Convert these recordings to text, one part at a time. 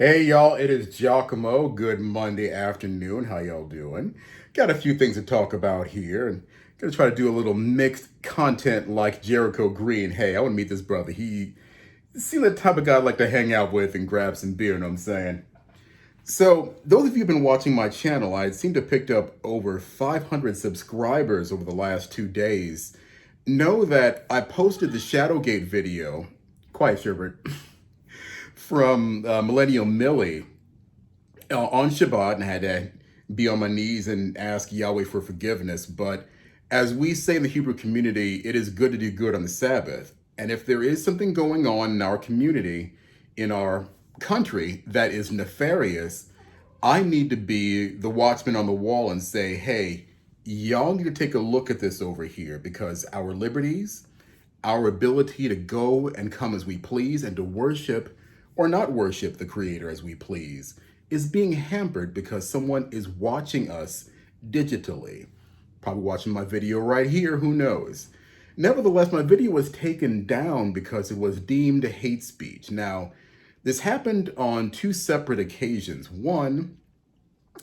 Hey y'all, it is Giacomo. Good Monday afternoon. How y'all doing? Got a few things to talk about here and gonna try to do a little mixed content like Jericho Green. Hey, I want to meet this brother. He seems the type of guy I'd like to hang out with and grab some beer, you know what I'm saying? So, those of you who've been watching my channel, I seem to have picked up over 500 subscribers over the last 2 days. Know that I posted the ShadowGate video, quiet Sherbert, from Millennial Millie on Shabbat, and I had to be on my knees and ask Yahweh for forgiveness. But as we say in the Hebrew community, it is good to do good on the Sabbath. And if there is something going on in our community, in our country, that is nefarious, I need to be the watchman on the wall and say, hey, y'all need to take a look at this over here because our liberties, our ability to go and come as we please and to worship or not worship the Creator as we please is being hampered because someone is watching us digitally. Probably watching my video right here, who knows? Nevertheless, my video was taken down because it was deemed hate speech. Now, this happened on two separate occasions. One,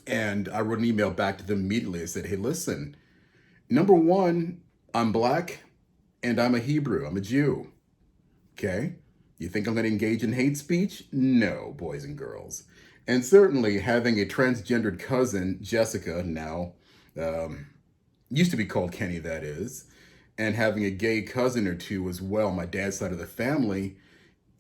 and I wrote an email back to them immediately. I said, hey, listen, number one, I'm black and I'm a Hebrew. I'm a Jew. Okay? You think I'm going to engage in hate speech? No, boys and girls. And certainly having a transgendered cousin, Jessica, now used to be called Kenny, that is, and having a gay cousin or two as well, my dad's side of the family,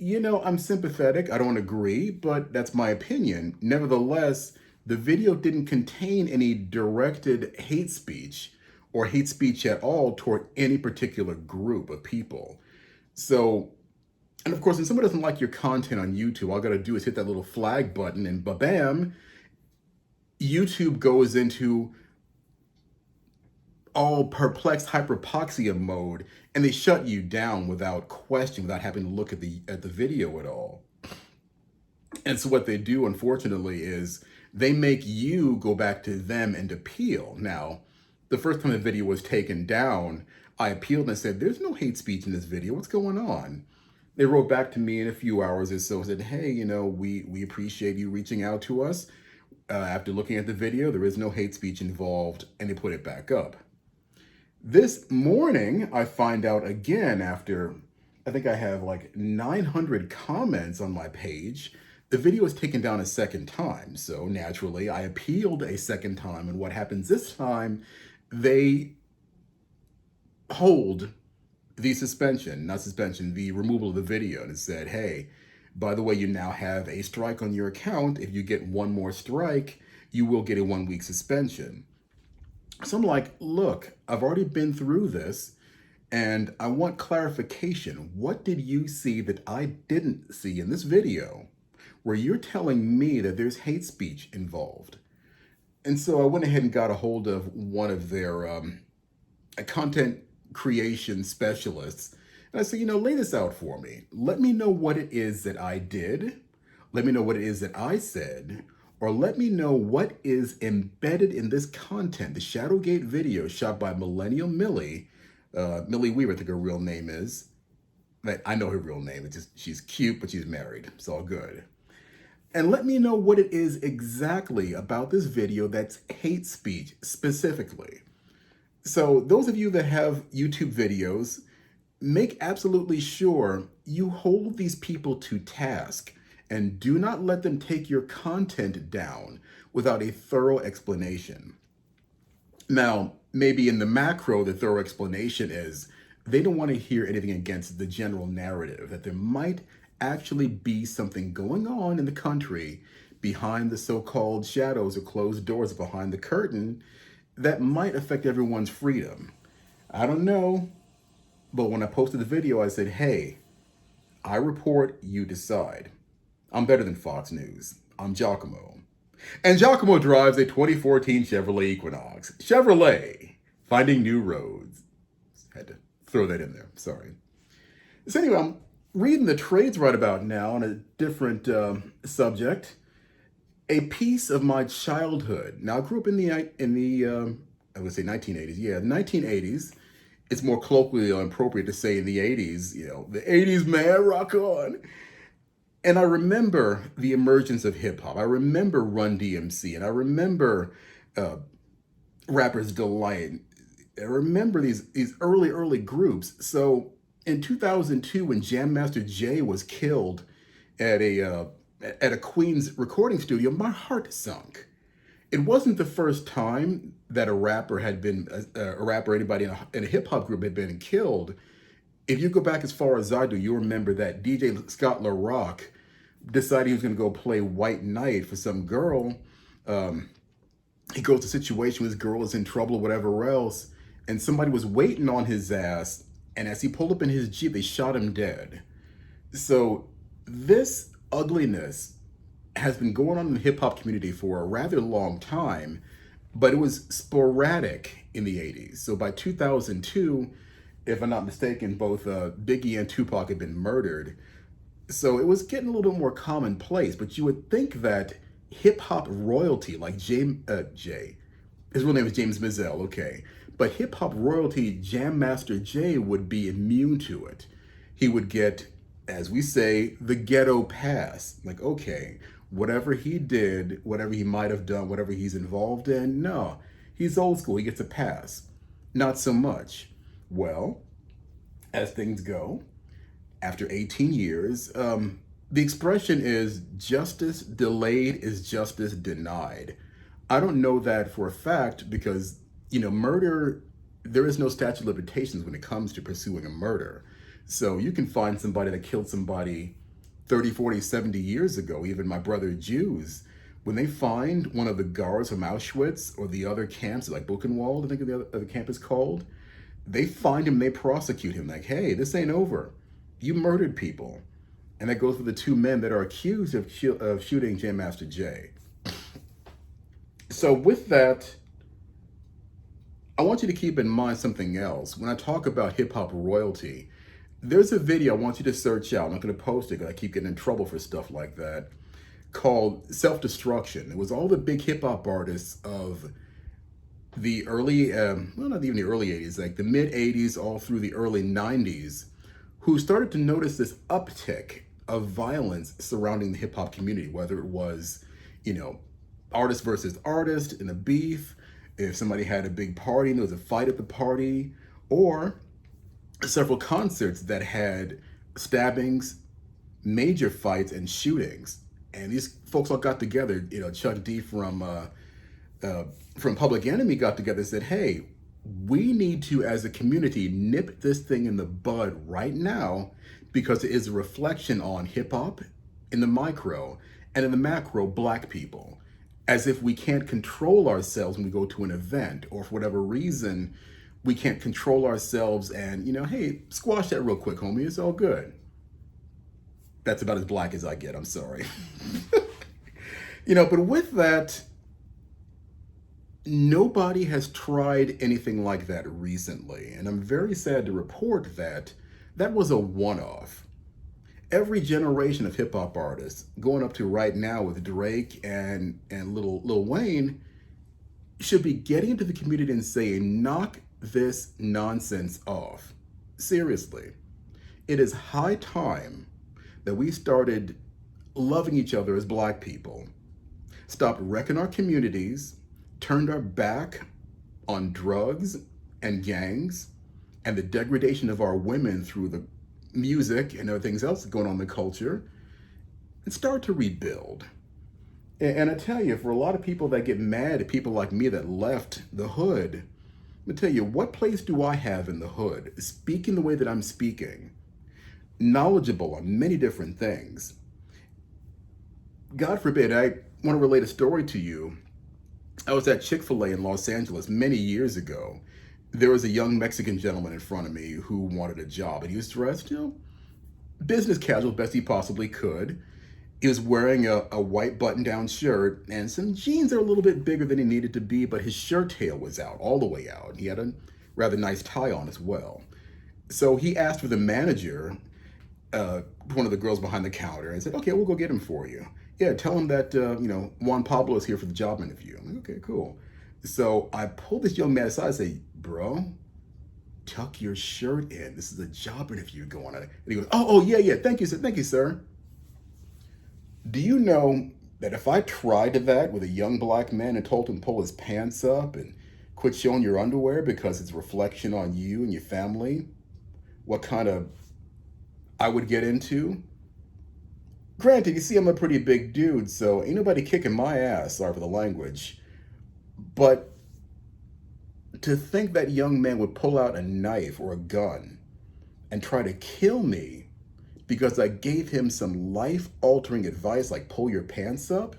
I'm sympathetic. I don't agree, but that's my opinion. Nevertheless, the video didn't contain any directed hate speech or hate speech at all toward any particular group of people. So, and of course, when someone doesn't like your content on YouTube, all I gotta do is hit that little flag button and ba-bam, YouTube goes into all perplexed hyperpoxia mode and they shut you down without question, without having to look at the video at all. And so what they do, unfortunately, is they make you go back to them and appeal. Now, the first time the video was taken down, I appealed and said, there's no hate speech in this video. What's going on? They wrote back to me in a few hours or so, said, hey, we appreciate you reaching out to us. After looking at the video, there is no hate speech involved, and they put it back up. This morning, I find out again after, I think I have like 900 comments on my page, the video was taken down a second time. So naturally, I appealed a second time. And what happens this time, they hold the the removal of the video. And it said, hey, by the way, you now have a strike on your account. If you get one more strike, you will get a 1-week suspension. So I'm like, look, I've already been through this and I want clarification. What did you see that I didn't see in this video where you're telling me that there's hate speech involved? And so I went ahead and got a hold of one of their content creation specialists. And I said, lay this out for me. Let me know what it is that I did. Let me know what it is that I said. Or let me know what is embedded in this content, the ShadowGate video shot by Millennial Millie. Millie Weaver, I think her real name is. I know her real name. It's just, she's cute, but she's married. It's all good. And let me know what it is exactly about this video that's hate speech specifically. So those of you that have YouTube videos, make absolutely sure you hold these people to task and do not let them take your content down without a thorough explanation. Now, maybe in the macro, the thorough explanation is they don't want to hear anything against the general narrative, that there might actually be something going on in the country behind the so-called shadows or closed doors behind the curtain that might affect everyone's freedom. I don't know, but when I posted the video, I said, hey, I report, you decide. I'm better than Fox News. I'm Giacomo. And Giacomo drives a 2014 Chevrolet Equinox. Chevrolet, finding new roads. Had to throw that in there, sorry. So anyway, I'm reading the trades right about now on a different subject. A piece of my childhood. Now, I grew up in the I would say 1980s. Yeah, 1980s. It's more colloquially appropriate to say in the 80s, the 80s, man, rock on. And I remember the emergence of hip hop. I remember Run DMC, and I remember uh, Rapper's Delight. I remember these early groups. So in 2002, when Jam Master Jay was killed at a Queens recording studio, my heart sunk. It wasn't the first time that a rapper had been a rapper, anybody in a hip hop group had been killed. If you go back as far as I do, you'll remember that DJ Scott LaRock decided he was going to go play White Knight for some girl. Um, he goes to a situation where this girl is in trouble or whatever else, and somebody was waiting on his ass. And as he pulled up in his Jeep, they shot him dead. So this ugliness has been going on in the hip hop community for a rather long time, but it was sporadic in the 80s. So by 2002, if I'm not mistaken, both Biggie and Tupac had been murdered. So it was getting a little bit more commonplace, but you would think that hip hop royalty, like Jay, his real name is James Mizell, okay, but hip hop royalty, Jam Master Jay, would be immune to it. He would get, as we say, the ghetto pass. Like, okay, whatever he did, whatever he might have done, whatever he's involved in, no, he's old school, he gets a pass. Not so much. Well, as things go, after 18 years, the expression is justice delayed is justice denied. I don't know that for a fact because, murder, there is no statute of limitations when it comes to pursuing a murder. So you can find somebody that killed somebody 30, 40, 70 years ago, even my brother Jews, when they find one of the guards from Auschwitz or the other camps, like Buchenwald, I think the other camp is called, they find him, they prosecute him, like, hey, this ain't over. You murdered people. And that goes for the two men that are accused of shooting Jam Master Jay. So with that, I want you to keep in mind something else. When I talk about hip hop royalty, there's a video I want you to search out. I'm not going to post it because I keep getting in trouble for stuff like that, called Self-Destruction. It was all the big hip hop artists of the early, well, not even the early 80s, like the mid 80s all through the early 90s, who started to notice this uptick of violence surrounding the hip hop community, whether it was, artist versus artist in a beef, if somebody had a big party and there was a fight at the party, or several concerts that had stabbings, major fights, and shootings. And these folks all got together, Chuck D from Public Enemy got together and said, hey, we need to, as a community, nip this thing in the bud right now because it is a reflection on hip hop in the micro and in the macro, Black people. As if we can't control ourselves when we go to an event, or for whatever reason, we can't control ourselves and, hey, squash that real quick, homie, it's all good. That's about as Black as I get, I'm sorry. But with that, nobody has tried anything like that recently. And I'm very sad to report that that was a one-off. Every generation of hip hop artists, going up to right now with Drake and Lil Wayne, should be getting into the community and saying, knock this nonsense off. Seriously. It is high time that we started loving each other as Black people, stopped wrecking our communities, turned our back on drugs and gangs and the degradation of our women through the music and everything else going on in the culture, and start to rebuild. And I tell you, for a lot of people that get mad at people like me that left the hood, let me tell you, what place do I have in the hood? Speaking the way that I'm speaking, knowledgeable on many different things. God forbid, I want to relate a story to you. I was at Chick-fil-A in Los Angeles many years ago. There was a young Mexican gentleman in front of me who wanted a job, and he was dressed, business casual, best he possibly could. He was wearing a white button-down shirt and some jeans that were a little bit bigger than he needed to be, but his shirt tail was out, all the way out. He had a rather nice tie on as well. So he asked for the manager, one of the girls behind the counter, and said, okay, we'll go get him for you. Yeah, tell him that, Juan Pablo is here for the job interview. I'm like, okay, cool. So I pulled this young man aside and say, bro, tuck your shirt in. This is a job interview going on. And he goes, oh, yeah, thank you, sir. Do you know that if I tried that with a young black man and told him to pull his pants up and quit showing your underwear because it's a reflection on you and your family, what kind of I would get into? Granted, you see, I'm a pretty big dude, so ain't nobody kicking my ass, sorry for the language. But to think that young man would pull out a knife or a gun and try to kill me because I gave him some life altering advice like pull your pants up,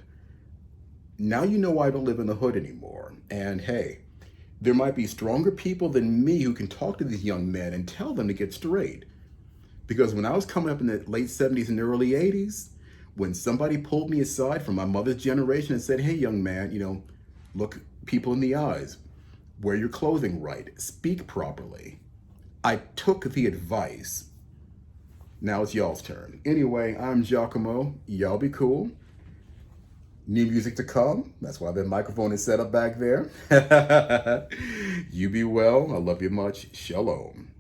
now you know why I don't live in the hood anymore. And hey, there might be stronger people than me who can talk to these young men and tell them to get straight. Because when I was coming up in the late 70s and early 80s, when somebody pulled me aside from my mother's generation and said, hey, young man, look people in the eyes, wear your clothing right, speak properly, I took the advice. Now it's y'all's turn. Anyway, I'm Giacomo. Y'all be cool. New music to come. That's why the microphone is set up back there. You be well. I love you much. Shalom.